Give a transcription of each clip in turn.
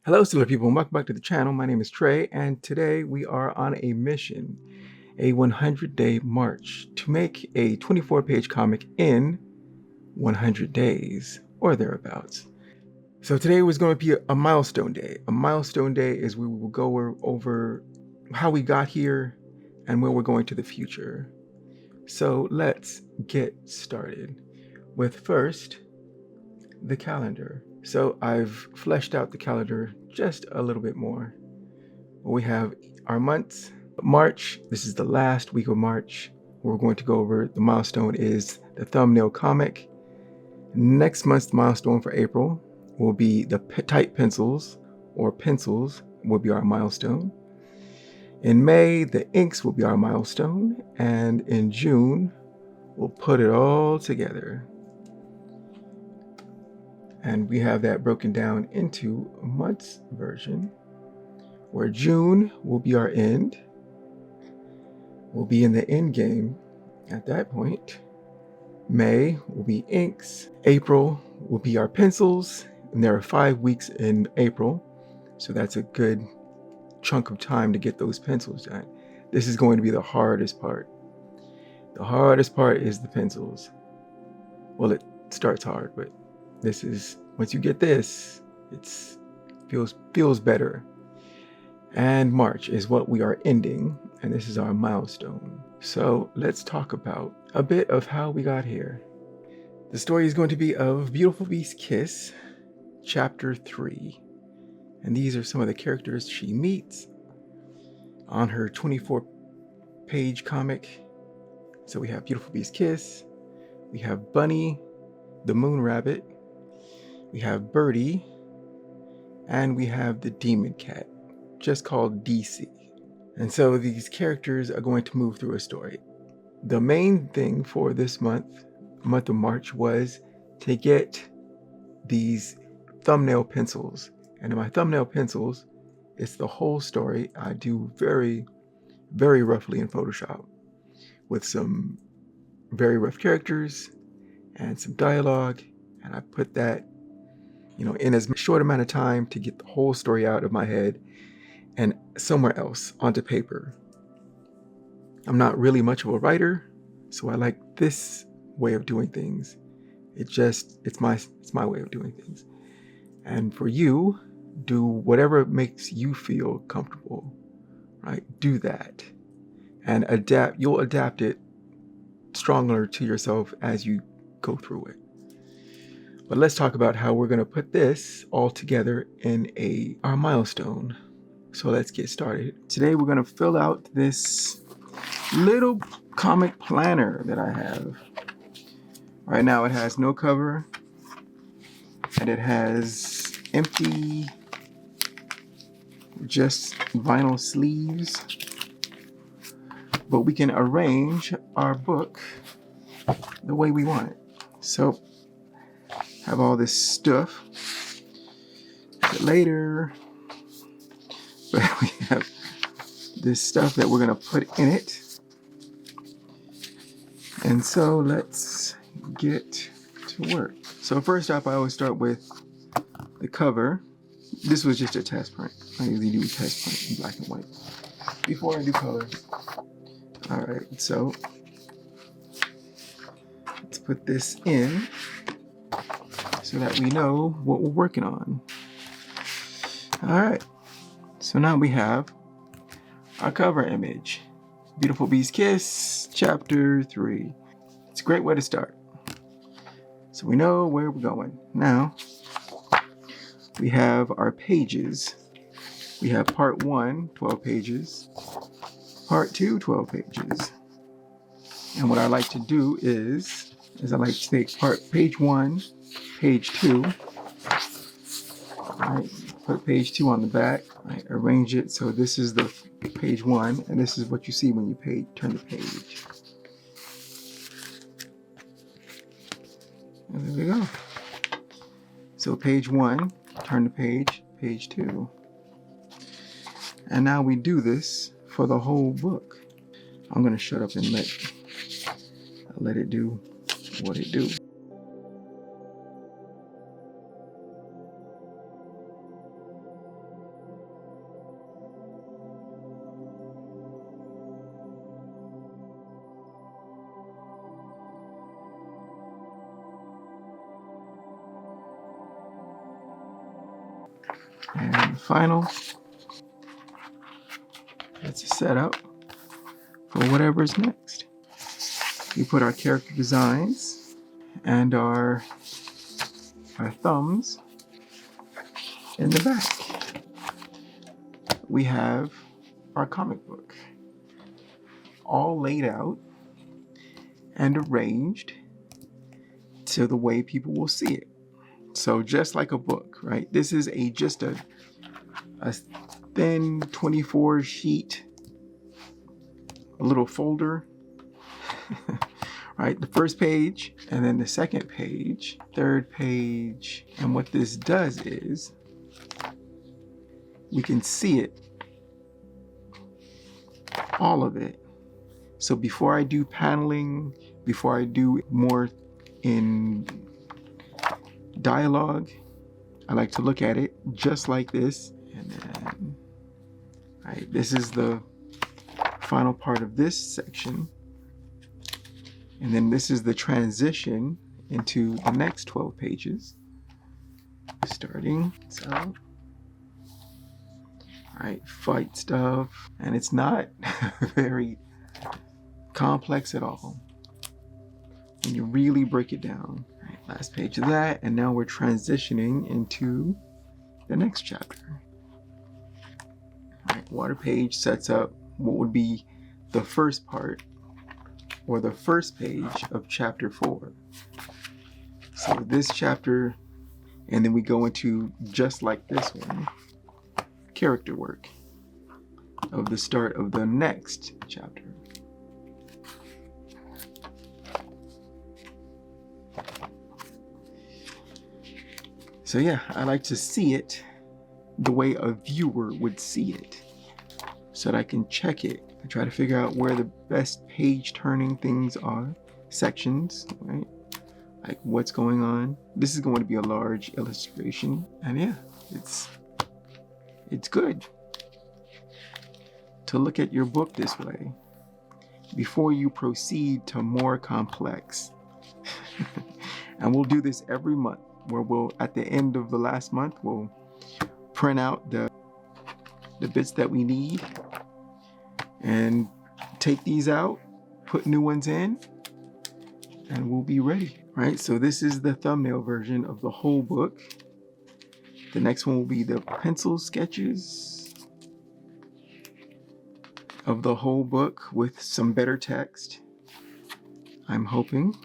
Hello, Stellar people, and welcome back to the channel. My name is Trey, and today we are on a mission, a 100-day march to make a 24-page comic in 100 days, or thereabouts. So today was going to be a milestone day. A milestone day is we will go over how we got here and where we're going to the future. So let's get started with first, the calendar. So I've fleshed out the calendar just a little bit more. We have our months. March, this is the last week of March. We're going to go over the milestone is the thumbnail comic. Next month's milestone for April will be the type pencils or pencils will be our milestone. In May, the inks will be our milestone. And in June, we'll put it all together. And we have that broken down into a months version, where June will be our end. We'll be in the end game at that point. May will be inks. April will be our pencils, and there are 5 weeks in April, so that's a good chunk of time to get those pencils done. This is going to be the hardest part. The hardest part is the pencils. Well, it starts hard, but this is, once you get this, it's feels better. And March is what we are ending, and this is our milestone. So let's talk about a bit of how we got here. The story is going to be of Beautiful Beast Kiss, Chapter 3. And these are some of the characters she meets on her 24-page comic. So we have Beautiful Beast Kiss, we have Bunny, the Moon Rabbit, we have Birdie, and we have the Demon Cat, just called DC. And so these characters are going to move through a story. The main thing for this month of March, was to get these thumbnail pencils. And in my thumbnail pencils, it's the whole story. I do very, very roughly in Photoshop with some very rough characters and some dialogue. And I put that, in as short amount of time to get the whole story out of my head and somewhere else onto paper. I'm not really much of a writer, so I like this way of doing things. It's my way of doing things. And for you, do whatever makes you feel comfortable, right? Do that and adapt. You'll adapt it stronger to yourself as you go through it. But let's talk about how we're going to put this all together in our milestone. So let's get started. Today we're going to fill out this little comic planner that I have. Right now it has no cover and it has empty, just vinyl sleeves. But we can arrange our book the way we want it. So have all this stuff. But later, but we have this stuff that we're going to put in it. And so let's get to work. So first off, I always start with the cover. This was just a test print. I usually do a test print in black and white before I do color. All right, so let's put this in so that we know what we're working on. All right, so now we have our cover image. Beautiful Beast Kiss, Chapter 3. It's a great way to start. So we know where we're going. Now, we have our pages. We have part 1, 12 pages. Part 2, 12 pages. And what I like to do is I like to take page 1, page 2. Right, put page 2 on the back. Right, arrange it so this is the page 1, and this is what you see when you turn the page. And there we go. So page 1, turn the page, page 2. And now we do this for the whole book. I'm going to shut up and let it do what it do. So And final, that's a setup for whatever's next. We put our character designs and our thumbs in the back. We have our comic book all laid out and arranged to the way people will see it. So just like a book, right? This is just a thin 24 sheet, a little folder, right? The first page, and then the second page, third page. And what this does is we can see it, all of it. So before I do paneling, before I do more in dialogue, I like to look at it just like this. And then, all right, this is the final part of this section. And then this is the transition into the next 12 pages. Starting, so, all right, fight stuff. And it's not very complex at all when you really break it down. All right, last page of that, and now we're transitioning into the next chapter. All right, water page sets up what would be the first part or the first page of chapter 4. So this chapter, and then we go into, just like this one, character work of the start of the next chapter. So yeah, I like to see it the way a viewer would see it, so that I can check it. I try to figure out where the best page turning things are, sections, right? Like what's going on. This is going to be a large illustration, and yeah, it's good to look at your book this way before you proceed to more complex. And we'll do this every month, where we'll, at the end of the last month, we'll print out the bits that we need and take these out, put new ones in, and we'll be ready, right? So this is the thumbnail version of the whole book. The next one will be the pencil sketches of the whole book with some better text, I'm hoping.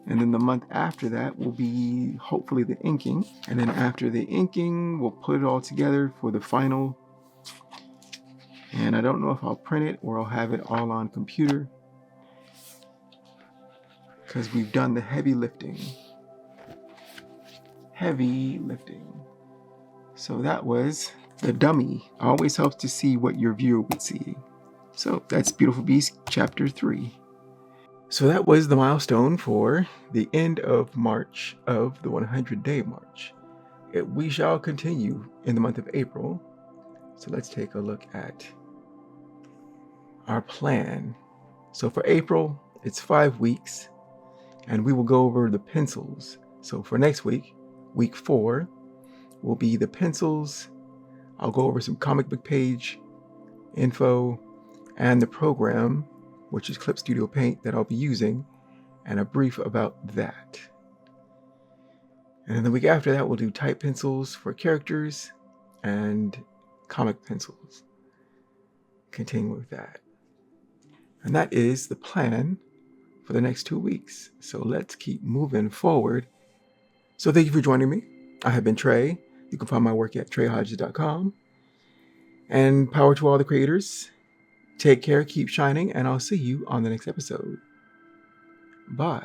And then the month after that will be hopefully the inking. And then after the inking, we'll put it all together for the final. And I don't know if I'll print it or I'll have it all on computer, because we've done the heavy lifting. So that was the dummy. Always helps to see what your viewer would see. So that's Beautiful Beast chapter 3. So that was the milestone for the end of March of the 100-day march. We shall continue in the month of April. So let's take a look at our plan. So for April, it's 5 weeks, and we will go over the pencils. So for next week, week 4, will be the pencils. I'll go over some comic book page info and the program, which is Clip Studio Paint, that I'll be using, and a brief about that. And then the week after that, we'll do type pencils for characters and comic pencils. Continue with that. And that is the plan for the next 2 weeks. So let's keep moving forward. So thank you for joining me. I have been Trey. You can find my work at treyhodges.com. And power to all the creators. Take care, keep shining, and I'll see you on the next episode. Bye.